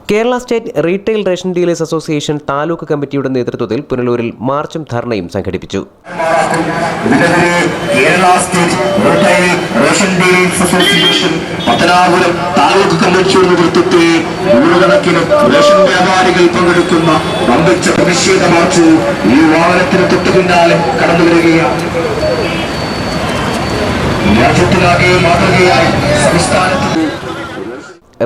Kerala state retail ration dealers association taluk കമ്മിറ്റിയുടെ നേതൃത്വത്തിൽ പുനലൂരിൽ മാർച്ചും ധർണയും സംഘടിപ്പിച്ചു. Kerala state retail ration dealers association Pathanapuram taluk കമ്മിറ്റിയുടെ നേതൃത്വത്തിൽ നൂറുകണക്കിന് റേഷൻ വ്യാപാരികൾ പങ്കെടുക്കുന്ന വമ്പിച്ച പ്രതിഷേധ മാർച്ച് ഈ വാഹനത്തിന് തൊട്ടു പിന്നാലെ കടന്നു വരികയാണ്. രാജ്യത്തിലാകെ മാതൃകയായി സംസ്ഥാനത്ത്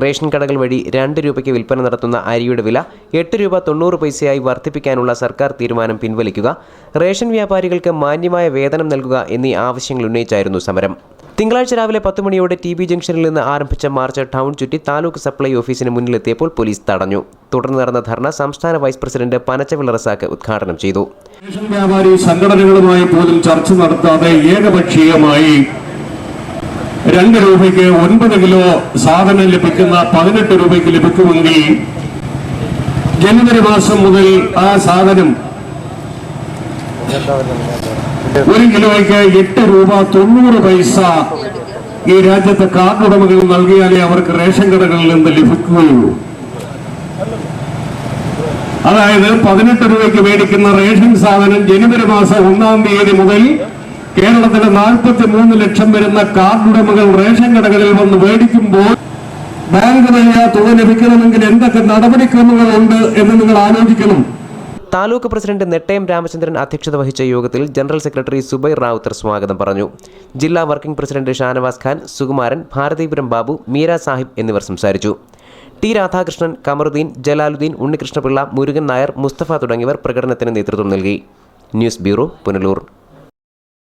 റേഷൻ കടകൾ വഴി 2 രൂപയ്ക്ക് വിൽപ്പന നടത്തുന്ന അരിയുടെ വില 8 രൂപ 90 പൈസയായി വർദ്ധിപ്പിക്കാനുള്ള സർക്കാർ തീരുമാനം പിൻവലിക്കുക, റേഷൻ വ്യാപാരികൾക്ക് മാന്യമായ വേതനം നൽകുക എന്നീ ആവശ്യങ്ങൾ ഉന്നയിച്ചായിരുന്നു സമരം. തിങ്കളാഴ്ച രാവിലെ 10 മണിയോടെ TB ജംഗ്ഷനിൽ നിന്ന് ആരംഭിച്ച മാർച്ച് ടൗൺ ചുറ്റി താലൂക്ക് സപ്ലൈ ഓഫീസിന് മുന്നിലെത്തിയപ്പോൾ പോലീസ് തടഞ്ഞു. തുടർന്ന് നടന്ന ധർണ സംസ്ഥാന വൈസ് പ്രസിഡന്റ് പനച്ചവിള റസാഖ് ഉദ്ഘാടനം ചെയ്തു. റേഷൻ വ്യാപാരി സംഘടനകളുമായി പോലും ചർച്ച നടത്താതെ ഏകപക്ഷീയമായി 2 രൂപയ്ക്ക് 9 കിലോ സാധനം ലഭിക്കുന്ന 18 രൂപയ്ക്ക് ലഭിക്കുമെങ്കിൽ ജനുവരി മാസം മുതൽ ആ സാധനം 1 കിലോയ്ക്ക് 8 രൂപ 90 പൈസ ഈ രാജ്യത്തെ കാർഡ് ഉടമകൾ നൽകിയാലേ അവർക്ക് റേഷൻ കടകളിൽ നിന്ന് ലഭിക്കുകയുള്ളൂ. അതായത് 18 രൂപയ്ക്ക് മേടിക്കുന്ന റേഷൻ സാധനം ജനുവരി മാസം 1-ാം തീയതി മുതൽ കേരളത്തിലെ 43 ലക്ഷം വരുന്ന കാർഡ് ഉടമകൾ റേഷൻ കടകളിൽ വന്ന് മേടിക്കുമ്പോൾ ബാങ്ക് വഴി തുക ലഭിക്കണമെങ്കിൽ എന്തൊക്കെ നടപടിക്രമങ്ങളുണ്ട് എന്ന് നിങ്ങൾ ആലോചിക്കണം. താലൂക്ക് പ്രസിഡന്റ് നെട്ടയം രാമചന്ദ്രൻ അധ്യക്ഷത വഹിച്ച യോഗത്തിൽ ജനറൽ സെക്രട്ടറി സുബൈർ റാവുത്തർ സ്വാഗതം പറഞ്ഞു. ജില്ലാ വർക്കിംഗ് പ്രസിഡന്റ് ഷാനവാസ് ഖാൻ, സുകുമാരൻ, ഭാരതീപുരം ബാബു, മീര സാഹിബ് എന്നിവർ സംസാരിച്ചു. ടി രാധാകൃഷ്ണൻ, കമറുദ്ദീൻ, ജലാലുദ്ദീൻ, ഉണ്ണികൃഷ്ണപിള്ള, മുരുകൻ നായർ, മുസ്തഫ തുടങ്ങിയവർ പ്രകടനത്തിന് നേതൃത്വം നൽകി. News bureau, Punalur.